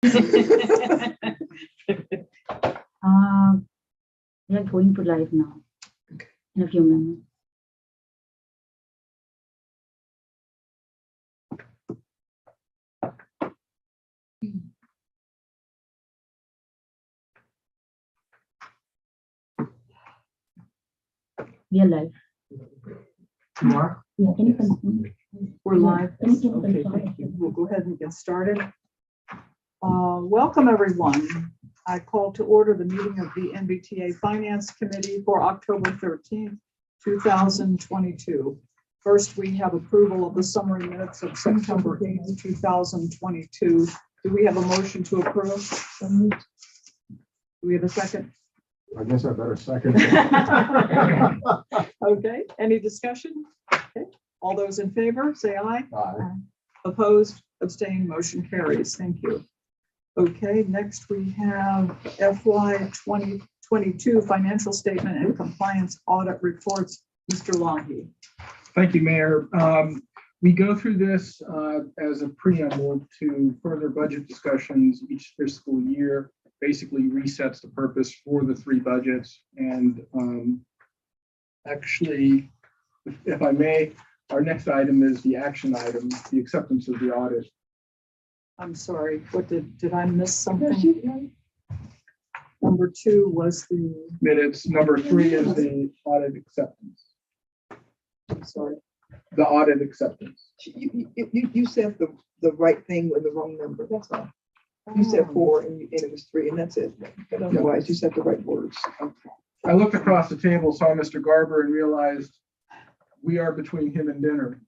We are going to live now. Okay. In a few minutes. We are live. You are? Yeah, can you confirm? We're live. Can you Okay, confirm? thank you. We'll go ahead and get started. Welcome, everyone. I call to order the meeting of the MBTA Finance Committee for October 13th, 2022. First, we have approval of the summary minutes of September 8th, 2022. Do we have a motion to approve? Do we have a second? I guess I better second. Okay, any discussion? Okay. All those in favor, say aye. Aye. Opposed, abstained, motion carries. Thank you. Okay, next we have FY 2022 financial statement and compliance audit reports. Mr. Longy. Thank you, Mayor. We go through this as a preamble to further budget discussions each fiscal year. Basically resets the purpose for the three budgets. And actually, if I may, our next item is the action item, the acceptance of the audit. I'm sorry, what did I miss something? Number 2 was the, Minutes. Number 3 is the audit acceptance. I'm sorry. The audit acceptance. You said the right thing with the wrong number, that's all. You said 4 and it was 3, and that's it. But otherwise, you said the right words. I looked across the table, saw Mr. Garber, and realized we are between him and dinner.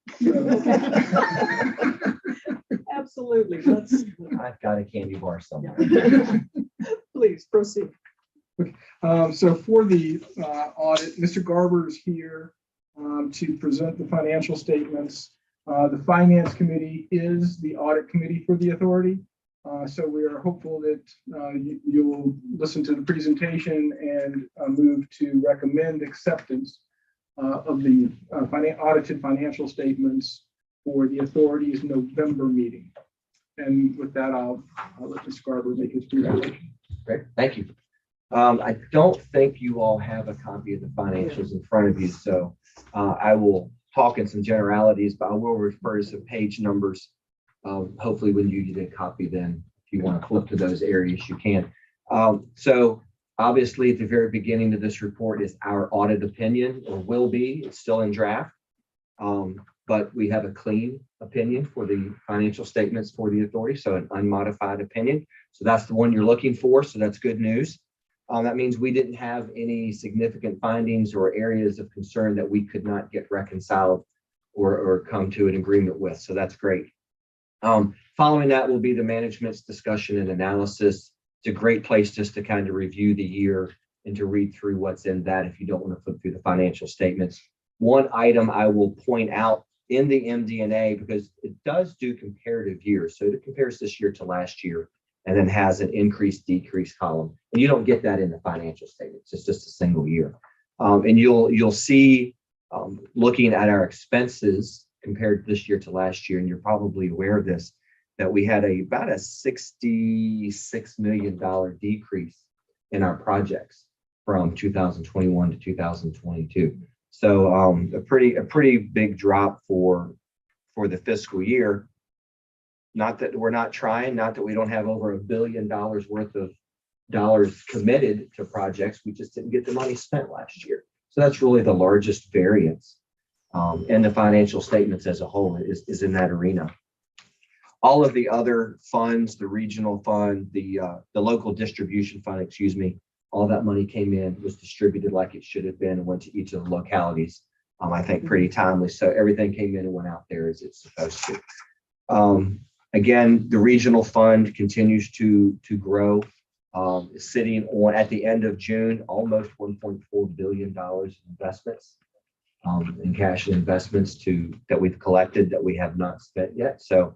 Absolutely. I've got a candy bar somewhere. Please proceed. So for the audit, Mr. Garber is here to present the financial statements. The Finance Committee is the audit committee for the authority. So we are hopeful that you'll listen to the presentation and move to recommend acceptance of the audited financial statements for the authority's November meeting. And with that, I'll let Mr. Garber make his presentation. Great, thank you. I don't think you all have a copy of the financials in front of you, so I will talk in some generalities, but I will refer to some page numbers. Hopefully when you get a copy, then if you want to flip to those areas, you can. So obviously at the very beginning of this report is our audit opinion, or will be. It's still in draft, but we have a clean opinion for the financial statements for the authority, so an unmodified opinion. So that's the one you're looking for, so that's good news. That means we didn't have any significant findings or areas of concern that we could not get reconciled or come to an agreement with, so that's great. Following that will be the management's discussion and analysis. It's a great place just to kind of review the year and to read through what's in that if you don't want to flip through the financial statements. One item I will point out in the MD&A, because it does do comparative years. So it compares this year to last year and then has an increase decrease column. And you don't get that in the financial statements. It's just a single year. And you'll see looking at our expenses compared this year to last year, and you're probably aware of this, that we had about a $66 million decrease in our projects from 2021 to 2022. So a pretty big drop for the fiscal year. Not that we're not trying, not that we don't have over $1 billion worth of dollars committed to projects. We just didn't get the money spent last year. So that's really the largest variance. And the financial statements as a whole is in that arena. All of the other funds, the regional fund, the local distribution fund, excuse me, all that money came in, was distributed like it should have been, and went to each of the localities. I think pretty timely. So everything came in and went out there as it's supposed to. Again, the regional fund continues to grow, sitting on, at the end of June, almost $1.4 billion in investments. In cash and investments that we've collected that we have not spent yet. So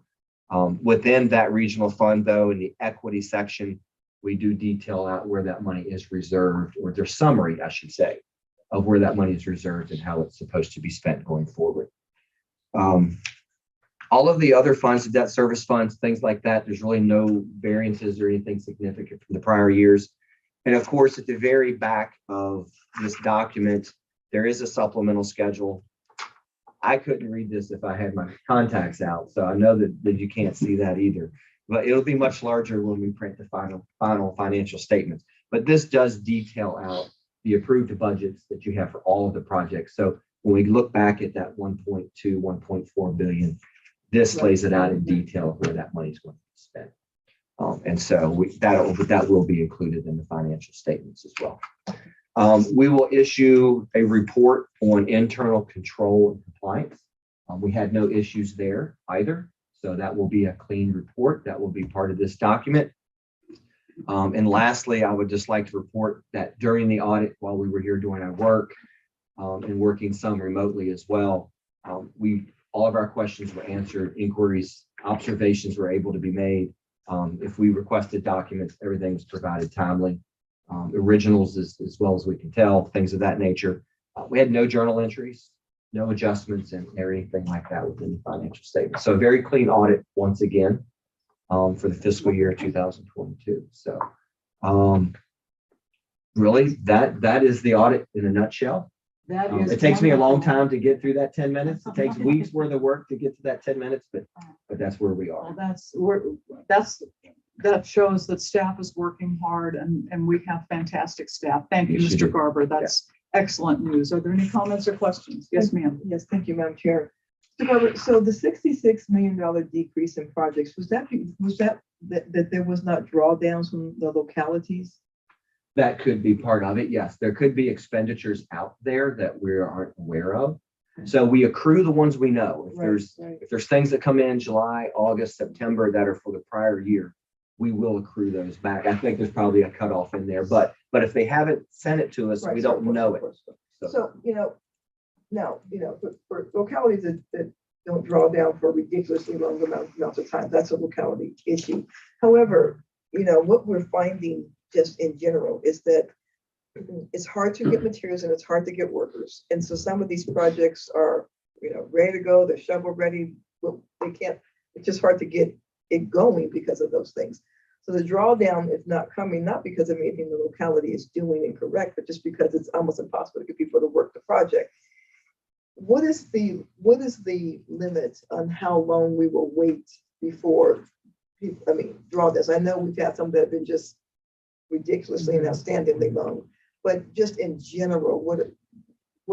within that regional fund, though, in the equity section, we do detail out where that money is reserved, or their summary, I should say, of where that money is reserved and how it's supposed to be spent going forward. All of the other funds, the debt service funds, things like that, there's really no variances or anything significant from the prior years. And of course, at the very back of this document, there is a supplemental schedule. I couldn't read this if I had my contacts out, so I know that you can't see that either. But it'll be much larger when we print the final financial statements. But this does detail out the approved budgets that you have for all of the projects. So when we look back at that 1.2, 1.4 billion, this lays it out in detail of where that money is going to be spent. And so that will be included in the financial statements as well. We will issue a report on internal control and compliance. We had no issues there either. So that will be a clean report that will be part of this document. And lastly, I would just like to report that during the audit, while we were here doing our work and working some remotely as well, all of our questions were answered, inquiries, observations were able to be made. If we requested documents, everything was provided timely. Originals as well as we can tell, things of that nature. We had no journal entries, no adjustments and anything like that within the financial statement. So a very clean audit once again for the fiscal year 2022. So really that is the audit in a nutshell. It takes me a long time to get through that 10 minutes. It takes weeks worth of work to get to that 10 minutes, but that's where we are. Well, that shows that staff is working hard and we have fantastic staff. Thank you, Yes, you Mr. do. Garber. That's excellent news. Are there any comments or questions? Yes, ma'am. Yes, thank you, Madam Chair. Mr. Garber, so the $66 million decrease in projects, was that there was not drawdowns from the localities? That could be part of it. Yes, there could be expenditures out there that we aren't aware of. So we accrue the ones we know. If there's things that come in July, August, September that are for the prior year, we will accrue those back. I think there's probably a cutoff in there, but if they haven't sent it to us, we don't know it. So, now, for localities that don't draw down for ridiculously long amounts of time, that's a locality issue. However, what we're finding just in general is that it's hard to get materials and it's hard to get workers. And so some of these projects are, ready to go, they're shovel ready, but it's just hard to get it going because of those things. So the drawdown is not coming, not because of anything the locality is doing incorrect, but just because it's almost impossible to get people to work the project. What is the limit on how long we will wait before drawdowns? I know we've had some that have been just ridiculously and outstandingly long, but just in general, what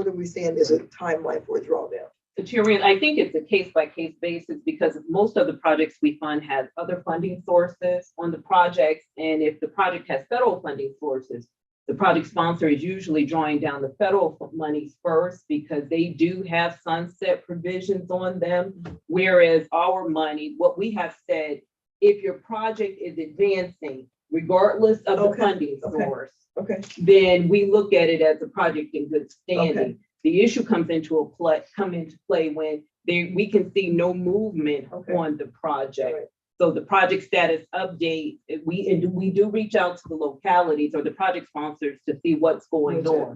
are we saying is a timeline for a drawdown? So Chairman, I think it's a case-by-case basis because most of the projects we fund have other funding sources on the projects. And if the project has federal funding sources, the project sponsor is usually drawing down the federal monies first because they do have sunset provisions on them. Whereas our money, what we have said, if your project is advancing, regardless of the funding source, then we look at it as a project in good standing. The issue comes into play when we can see no movement on the project. So the project status update, we do reach out to the localities or the project sponsors to see what's going on.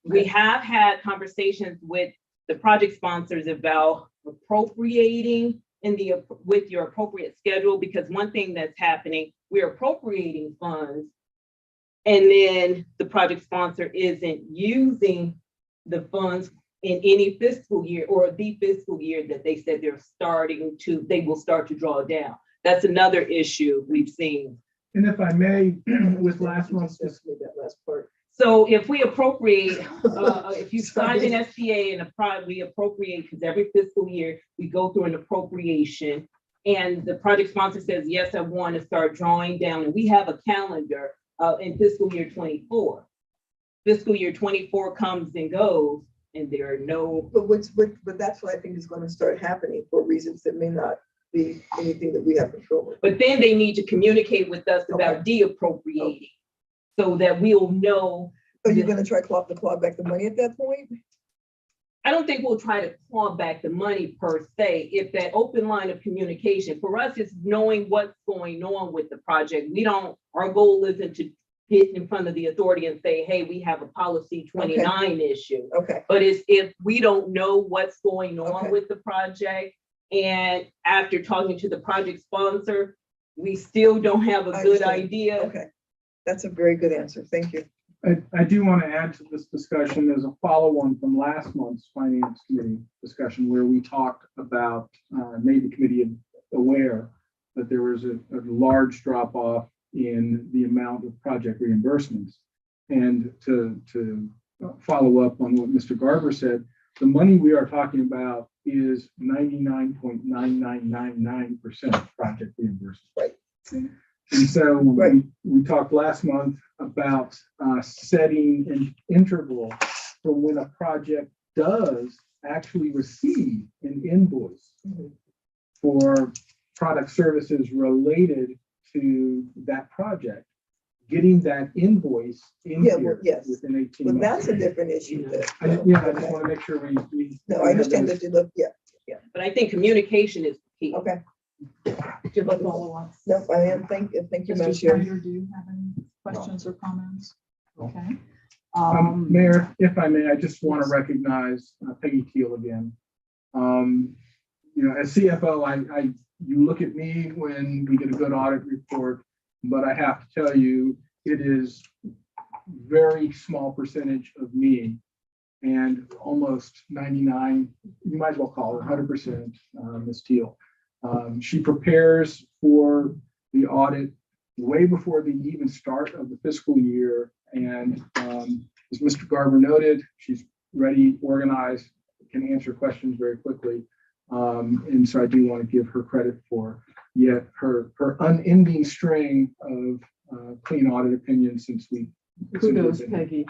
We have had conversations with the project sponsors about appropriating with your appropriate schedule, because one thing that's happening, we're appropriating funds and then the project sponsor isn't using the funds in any fiscal year or the fiscal year that they said they will start to draw down. That's another issue we've seen. And if I may, with last month's, that last part. So if we appropriate, if you sign an SPA and we appropriate, because every fiscal year we go through an appropriation and the project sponsor says, yes, I want to start drawing down, and we have a calendar in fiscal year 24. Fiscal year 24 comes and goes and there are no. But that's what I think is going to start happening for reasons that may not be anything that we have control over. But then they need to communicate with us about de-appropriating so that we'll know. Are you going to try to claw back the money at that point? I don't think we'll try to claw back the money per se. If that open line of communication for us is knowing what's going on with the project. Our goal isn't to get in front of the authority and say, hey, we have a policy 29 issue. Okay. But it's if we don't know what's going on with the project And after talking to the project sponsor, we still don't have a I good understand. idea. Okay, that's a very good answer. Thank you. I do want to add to this discussion as a follow-on from last month's finance committee discussion where we talked about, made the committee aware that there was a large drop-off in the amount of project reimbursements. And to follow up on what Mr. Garber said, the money we are talking about is 99.9999% project reimbursement. Right. And so Right. we talked last month about setting an interval for when a project does actually receive an invoice Mhm. for product services related to that project, getting that invoice in Yeah, well, here yes. within 18 But months. that's a different issue. I just want to make sure we. No, I understand that you look, yeah, But I think communication is key. okay. Do you have a follow-up? No, I am, thank you, Mr. Madam Chair. Snyder, do you have any questions or comments? Okay. Mayor, if I may, I just want to Yes. recognize Peggy Keel again. As CFO, you look at me when we get a good audit report, but I have to tell you, it is very small percentage of me and almost 99, you might as well call it 100%, Ms. Teal. She prepares for the audit way before the even start of the fiscal year. And as Mr. Garber noted, she's ready, organized, can answer questions very quickly. And so I do want to give her credit for yet her unending string of clean audit opinions since we. Kudos, Peggy.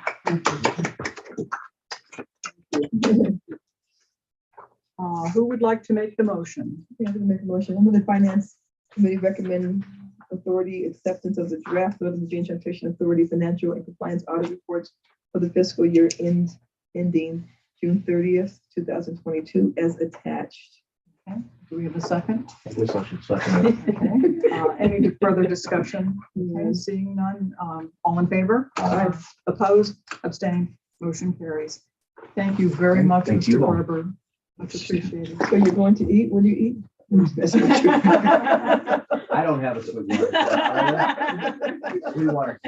Who would like to make the motion? Okay, I'm gonna make a motion. I'm gonna Finance Committee recommend authority acceptance of the draft of the Virginia Transportation Authority financial and compliance audit reports for the fiscal year ending June 30th, 2022 as attached. Okay. Do we have a second? I guess I should second it. Okay. Any further discussion? Okay, seeing none, all in favor? Aye. Opposed, abstained, motion carries. Thank you very much, Thank Mr. you all. Barber. Much appreciated. So you're going to eat? Will you eat? I don't have a sweet water. Sweet water.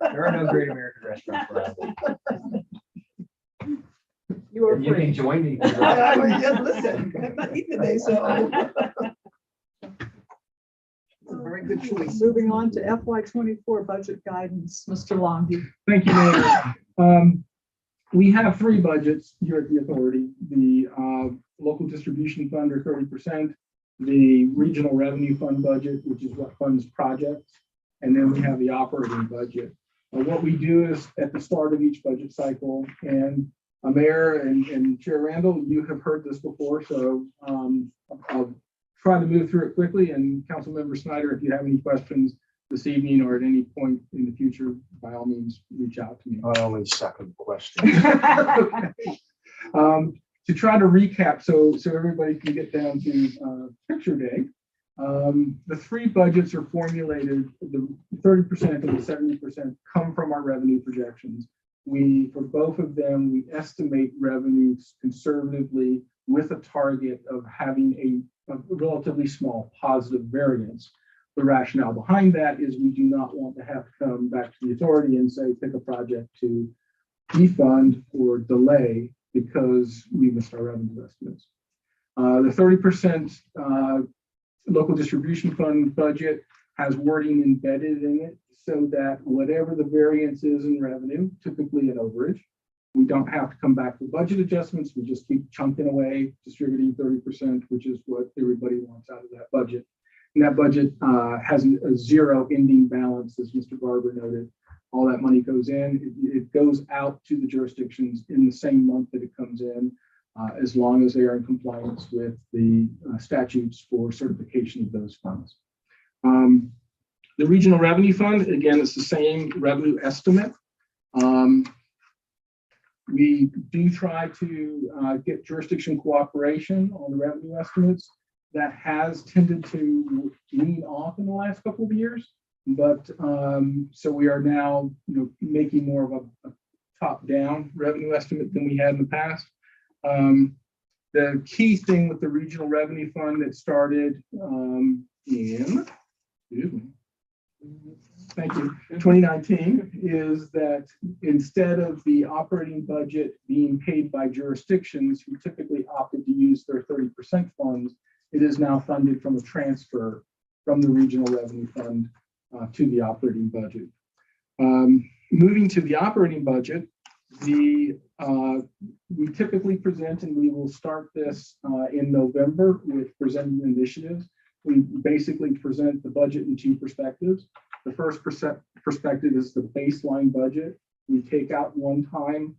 There are no great American restaurants. where I live. You are You can free. join me. Listen, I'm not eating today, so. Very good choice. Moving on to FY24 budget guidance, Mr. Longy. Thank you, Mayor. We have three budgets here at the authority: the local distribution fund, or 30%, the regional revenue fund budget, which is what funds projects, and then we have the operating budget. What we do is at the start of each budget cycle, and Mayor and Chair Randall, you have heard this before, so I'll try to move through it quickly. And Councilmember Snyder, if you have any questions this evening or at any point in the future, by all means, reach out to me. Only second question. Okay. To try to recap, so everybody can get down to picture day. The three budgets are formulated. The 30% and the 70% come from our revenue projections. For both of them, we estimate revenues conservatively with a target of having a relatively small positive variance. The rationale behind that is we do not want to have to come back to the authority and say, pick a project to defund or delay because we missed our revenue estimates. The 30% local distribution fund budget has wording embedded in it so that whatever the variance is in revenue, typically an overage, we don't have to come back for budget adjustments. We just keep chunking away, distributing 30%, which is what everybody wants out of that budget. And that budget has a zero ending balance, as Mr. Barber noted. All that money goes in, it goes out to the jurisdictions in the same month that it comes in, as long as they are in compliance with the statutes for certification of those funds. The Regional Revenue Fund, again, it's the same revenue estimate. We do try to get jurisdiction cooperation on the revenue estimates. That has tended to lean off in the last couple of years, but so we are now making more of a top-down revenue estimate than we had in the past. The key thing with the Regional Revenue Fund that started excuse me, thank you, 2019, is that instead of the operating budget being paid by jurisdictions who typically opted to use their 30% funds, it is now funded from a transfer from the Regional Revenue Fund to the operating budget. Moving to the operating budget, we typically present, and we will start this in November with presenting initiatives. We basically present the budget in two perspectives. The first perspective is the baseline budget. We take out one-time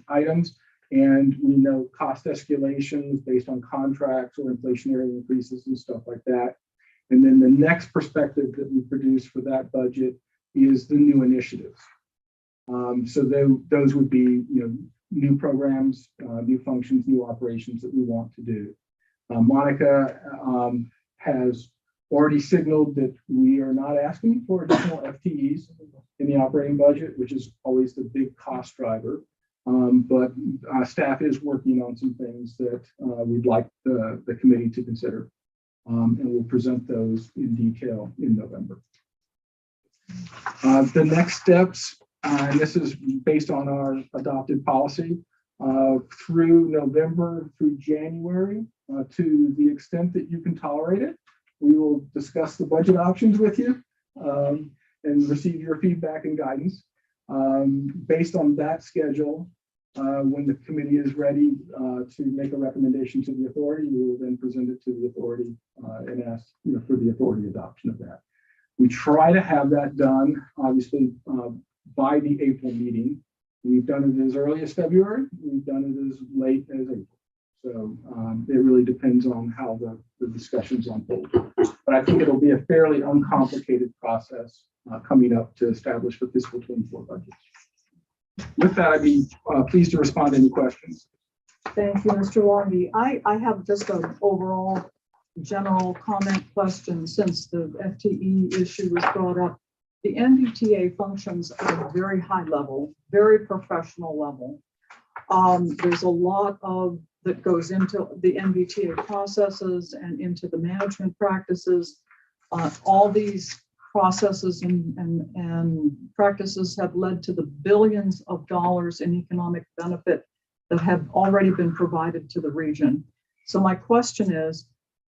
items, and we know cost escalations based on contracts or inflationary increases and stuff like that. And then the next perspective that we produce for that budget is the new initiatives. So those would be, new programs, new functions, new operations that we want to do. Monica has already signaled that we are not asking for additional FTEs in the operating budget, which is always the big cost driver. But staff is working on some things that we'd like the committee to consider. And we'll present those in detail in November. The next steps, and this is based on our adopted policy, through November through January, to the extent that you can tolerate it, we will discuss the budget options with you and receive your feedback and guidance. Based on that schedule, when the committee is ready to make a recommendation to the authority, we will then present it to the authority and ask for the authority adoption of that. We try to have that done, obviously, by the April meeting. We've done it as early as February. We've done it as late as April. So it really depends on how the discussions unfold. But I think it'll be a fairly uncomplicated process coming up to establish the fiscal 24 budget. With that, I'd be pleased to respond to any questions. Thank you, Mr. Longy. I have just an overall general comment question since the FTE issue was brought up. The NBTA functions at a very high level, very professional level. There's a lot that goes into the NBTA processes and into the management practices. All these processes and practices have led to the billions of dollars in economic benefit that have already been provided to the region. So my question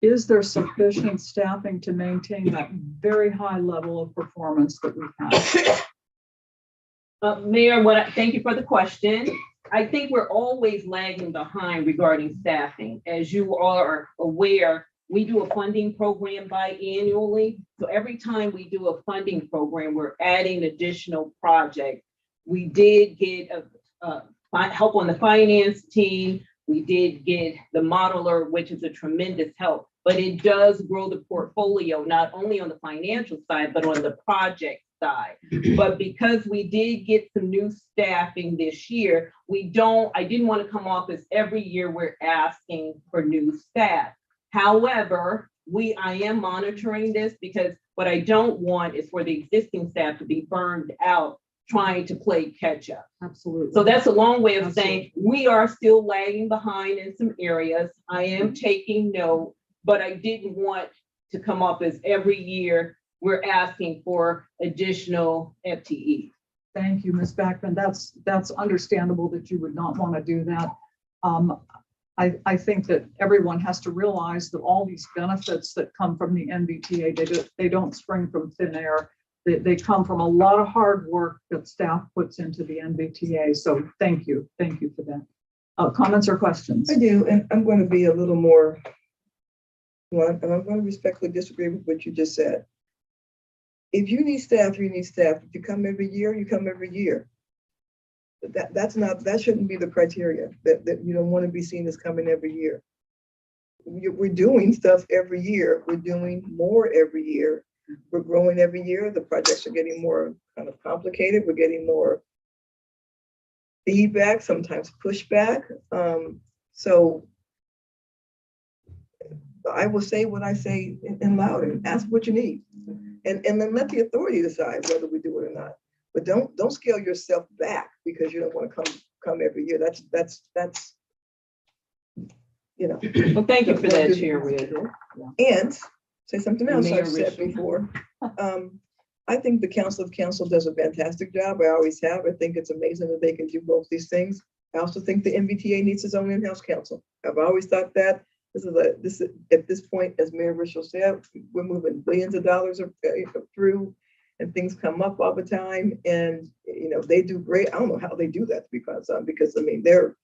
is there sufficient staffing to maintain that very high level of performance that we have? Mayor, thank you for the question. I think we're always lagging behind regarding staffing. As you are aware, we do a funding program biannually. So every time we do a funding program, we're adding additional projects. We did get help on the finance team. We did get the modeler, which is a tremendous help, but it does grow the portfolio, not only on the financial side, but on the project side. But because we did get some new staffing this year, I didn't want to come off as every year we're asking for new staff. However, I am monitoring this because what I don't want is for the existing staff to be burned out trying to play catch up. Absolutely. So that's a long way of saying we are still lagging behind in some areas. I am taking note, but I didn't want to come up as every year we're asking for additional FTE. Thank you, Ms. Backman. That's understandable that you would not want to do that. I think that everyone has to realize that all these benefits that come from the NBTA, they don't spring from thin air. They come from a lot of hard work that staff puts into the NBTA. So thank you for that. Comments or questions? I do, and I'm going to be a little more blunt, and I'm going to respectfully disagree with what you just said. If you need staff, you need staff. If you come every year, you come every year. That shouldn't be the criteria, that you don't want to be seen as coming every year. We're doing stuff every year. We're doing more every year. We're growing every year. The projects are getting more kind of complicated. We're getting more feedback, sometimes pushback. So I will say what I say in loud and ask what you need. And then let the authority decide whether we do it or not. But don't scale yourself back because you don't want to come every year. That's you know. Well, thank you for that, Chair Red. And say something else Mayor I've said Richard. before. I think the Council of Council does a fantastic job. I always have. I think it's amazing that they can do both these things. I also think the MBTA needs its own in-house council. I've always thought that. This is at this point, as Mayor Richard said, we're moving billions of dollars through, and things come up all the time. And you know, they do great. I don't know how they do that because I mean they're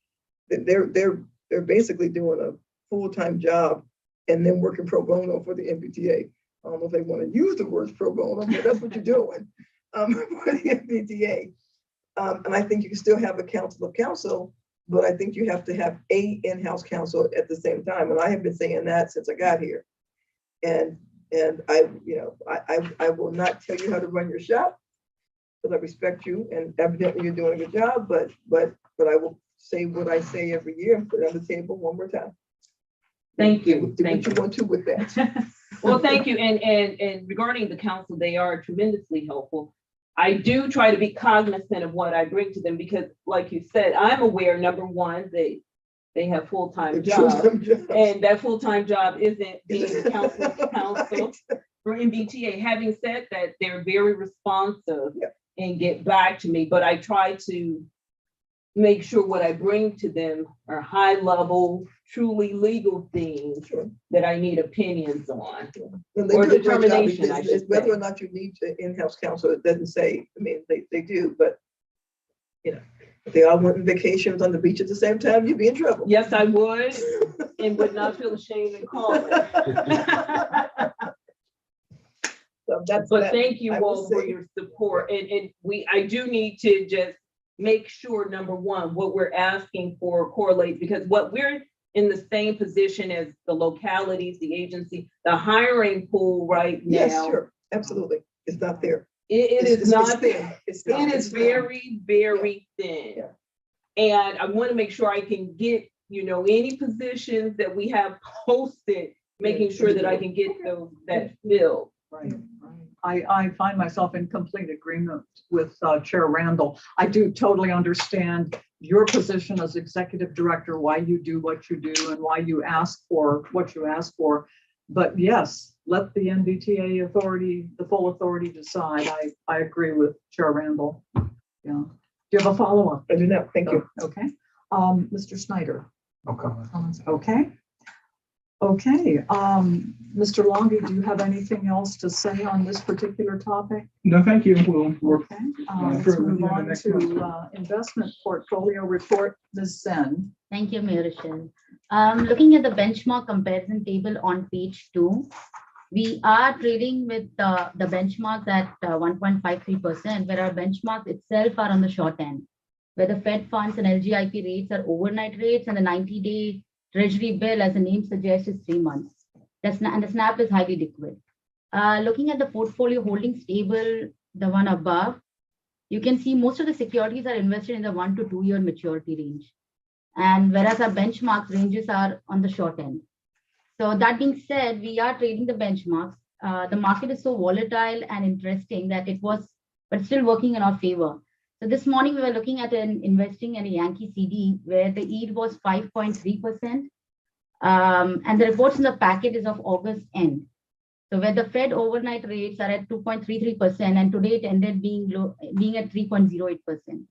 basically doing a full-time job and then working pro bono for the MBTA. I don't know if they want to use the words pro bono, but that's what you're doing for the MBTA. And I think you can still have a council of council, but I think you have to have a in-house council at the same time. And I have been saying that since I got here. And I, you know, I will not tell you how to run your shop, because I respect you and evidently you're doing a good job, but I will say what I say every year and put it on the table one more time. Thank you. Do Thank what you want to with that. Well, thank you. And regarding the council, they are tremendously helpful. I do try to be cognizant of what I bring to them because, like you said, I'm aware, number one, they have full-time jobs. And that full-time job isn't being the council of council for MBTA. Having said that, they're very responsive and get back to me, but I try to make sure what I bring to them are high-level, truly legal things that I need opinions on. Or determination, I should whether say. or not you need to in-house counsel, it doesn't say. I mean, they do, but you know, if they all went on vacations on the beach at the same time, you'd be in trouble. Yes, I would, and would not feel ashamed in calling. So that's But that. thank you I will all for say. your support. And I do need to just make sure, number one, what we're asking for correlates, because what we're in the same position as the localities, the agency, the hiring pool right now. Yes, sure, absolutely. It's not there. It is not, thin. It's thin. it is very, very thin. Yeah. And I want to make sure I can get, you know, any positions that we have posted, making sure that I can get those that filled. Right, right. I find myself in complete agreement with Chair Randall. I do totally understand your position as executive director, why you do what you do and why you ask for what you ask for. But yes, let the NBTA authority, the full authority decide. I agree with Chair Randall. Yeah. Do you have a follow-up? I do not. Thank you. Okay. Mr. Snyder. Okay. Okay. Okay. Mr. Longy, do you have anything else to say on this particular topic? No, thank you. We'll work. Okay. for Let's move review the on next to investment portfolio report. Ms. Zen. Thank you, Mayor Rochelle. Looking at the benchmark comparison table on page 2, we are trading with the benchmarks at 1.53%, where our benchmarks itself are on the short end, where the Fed funds and LGIP rates are overnight rates and the 90-day Treasury bill, as the name suggests, is 3 months. And the snap is highly liquid. Looking at the portfolio holdings table, the one above, you can see most of the securities are invested in the 1 to 2 year maturity range. And whereas our benchmark ranges are on the short end. So that being said, we are trading the benchmarks. The market is so volatile and interesting that but still working in our favor. So this morning we were looking at investing in a Yankee CD where the yield was 5.3%. And the reports in the packet is of August end. So where the Fed overnight rates are at 2.33% and today it ended being at 3.08%.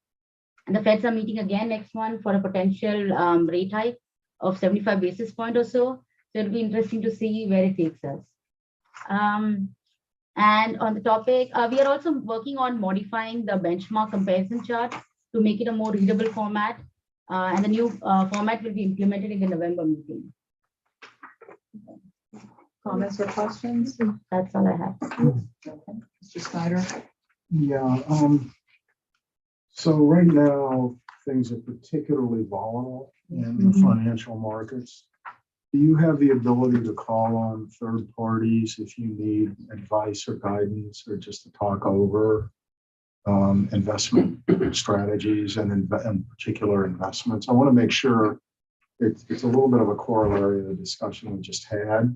And the Feds are meeting again next month for a potential rate hike of 75 basis points or so. So it'll be interesting to see where it takes us. And on the topic, we are also working on modifying the benchmark comparison chart to make it a more readable format. And the new format will be implemented in the November meeting. Comments or questions? That's all I have. Okay. Mr. Snyder. Yeah, so right now, things are particularly volatile in the financial markets. Do you have the ability to call on third parties if you need advice or guidance or just to talk over investment strategies and in particular investments? I want to make sure it's a little bit of a corollary of the discussion we just had,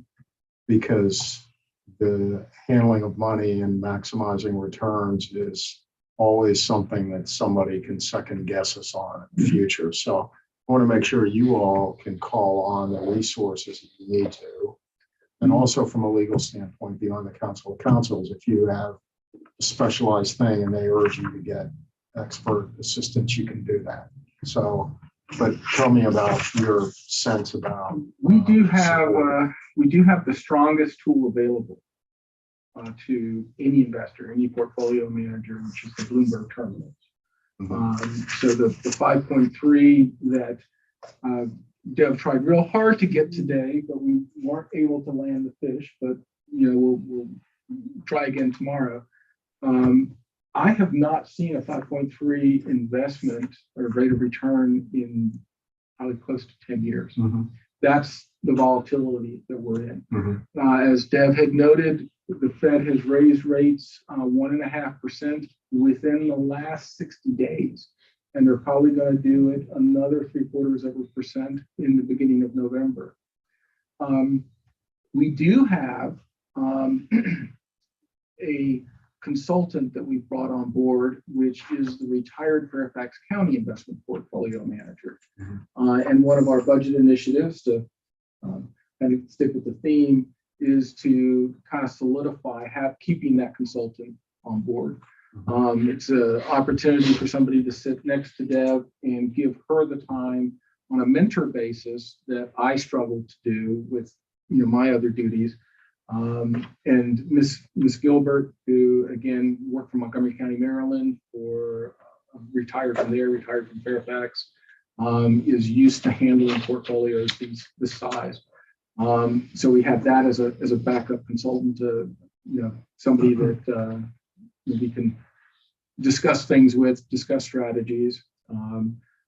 because the handling of money and maximizing returns is always something that somebody can second guess us on in the future. So I want to make sure you all can call on the resources if you need to. And also from a legal standpoint, beyond the council of councils, if you have a specialized thing and they urge you to get expert assistance, you can do that. So, but tell me about your sense about. We do support. have the strongest tool available to any investor, any portfolio manager, which is the Bloomberg terminals. So the 5.3 that Dev tried real hard to get today, but we weren't able to land the fish, but we'll try again tomorrow. I have not seen a 5.3 investment or rate of return in probably close to 10 years. That's the volatility that we're in. As Dev had noted, the Fed has raised rates 1.5% within the last 60 days. And they're probably going to do it another 0.75% in the beginning of November. We do have a consultant that we've brought on board, which is the retired Fairfax County investment portfolio manager. And one of our budget initiatives to kind of stick with the theme is to kind of solidify keeping that consultant on board. It's an opportunity for somebody to sit next to Deb and give her the time on a mentor basis that I struggle to do with my other duties. And Miss Gilbert, who again worked for Montgomery County, Maryland, or retired from there, retired from Fairfax, is used to handling portfolios this size. So we have that as a backup consultant, somebody that we can discuss things with, discuss strategies.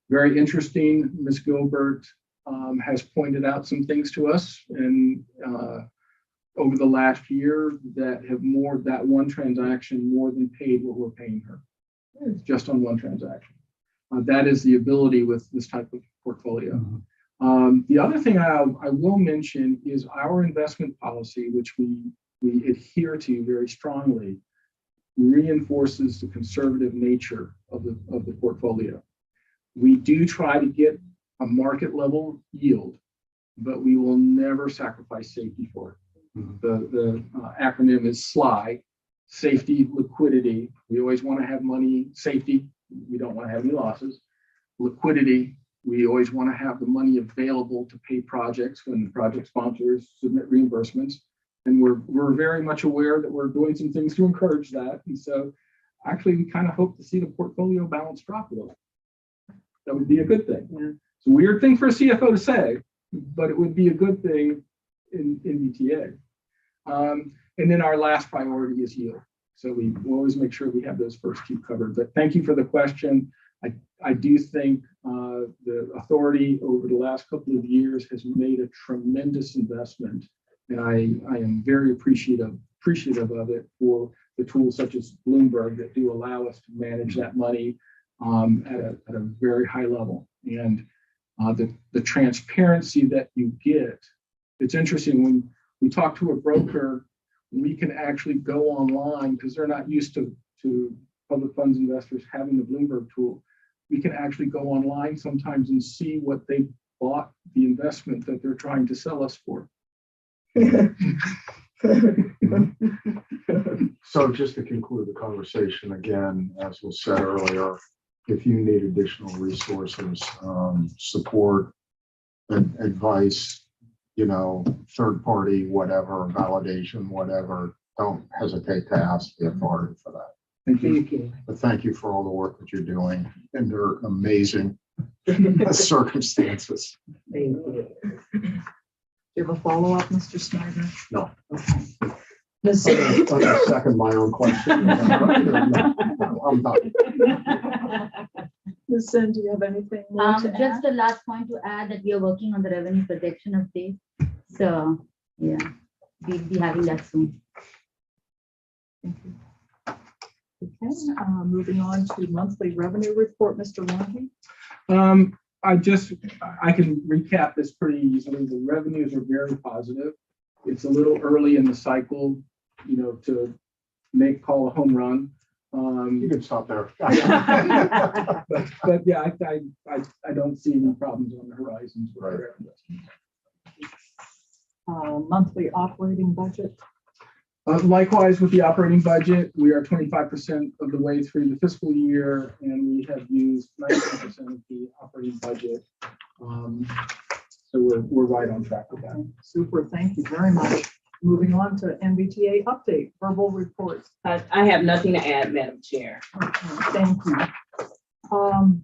Very interesting. Ms. Gilbert has pointed out some things to us and over the last year that that one transaction more than paid what we're paying her, just on one transaction. That is the ability with this type of portfolio. The other thing I will mention is our investment policy, which we adhere to very strongly, reinforces the conservative nature of the portfolio. We do try to get a market level yield, but we will never sacrifice safety for it. The acronym is SLI, safety, liquidity. We always want to have money. Safety, we don't want to have any losses. Liquidity, we always want to have the money available to pay projects when the project sponsors submit reimbursements. And we're very much aware that we're doing some things to encourage that. And so actually we kind of hope to see the portfolio balance drop a little. That would be a good thing. It's a weird thing for a CFO to say, but it would be a good thing in BTA. And then our last priority is yield. So we always make sure we have those first two covered. But thank you for the question. I do think the authority over the last couple of years has made a tremendous investment. And I am very appreciative of it for the tools such as Bloomberg that do allow us to manage that money at a very high level. And the transparency that you get, it's interesting when we talk to a broker, we can actually go online because they're not used to public funds investors having the Bloomberg tool. We can actually go online sometimes and see what they bought the investment that they're trying to sell us for. So just to conclude the conversation again, as was said earlier, if you need additional resources, support, advice, third party, whatever, validation, whatever, don't hesitate to ask the authority for that. Thank you. But thank you for all the work that you're doing under amazing circumstances. Thank you. Do you have a follow-up, Mr. Snyder? No. Okay. Ms. I second my own question. No, I'm done. Ms. Sen, do you have anything more to Just add? the last point to add that we are working on the revenue projection update. So yeah, we'll be having that soon. Thank you. Okay, moving on to monthly revenue report, Mr. Wonky. I can recap this pretty easily. The revenues are very positive. It's a little early in the cycle, to call a home run. You can stop there. But yeah, I don't see any problems on the horizons with our investments. Monthly operating budget. Likewise, with the operating budget, we are 25% of the way through the fiscal year, and we have used 19% of the operating budget. So we're right on track with that. Super, thank you very much. Moving on to MBTA update, verbal reports. I have nothing to add, Madam Chair. Okay, thank you.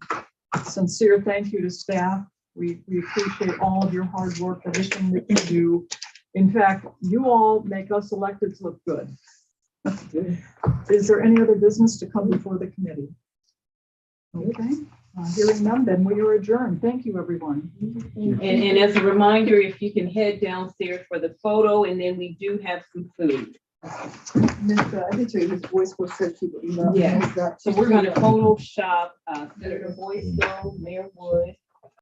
Sincere thank you to staff. We appreciate all of your hard work, everything that you do. In fact, you all make us electeds look good. Is there any other business to come before the committee? Okay, hearing none, then we are adjourned. Thank you, everyone. And as a reminder, if you can head downstairs for the photo, and then we do have some food. I did tell you his voice was said to, Yeah. So we're gonna Photoshop Senator Boyce, Mayor Wood,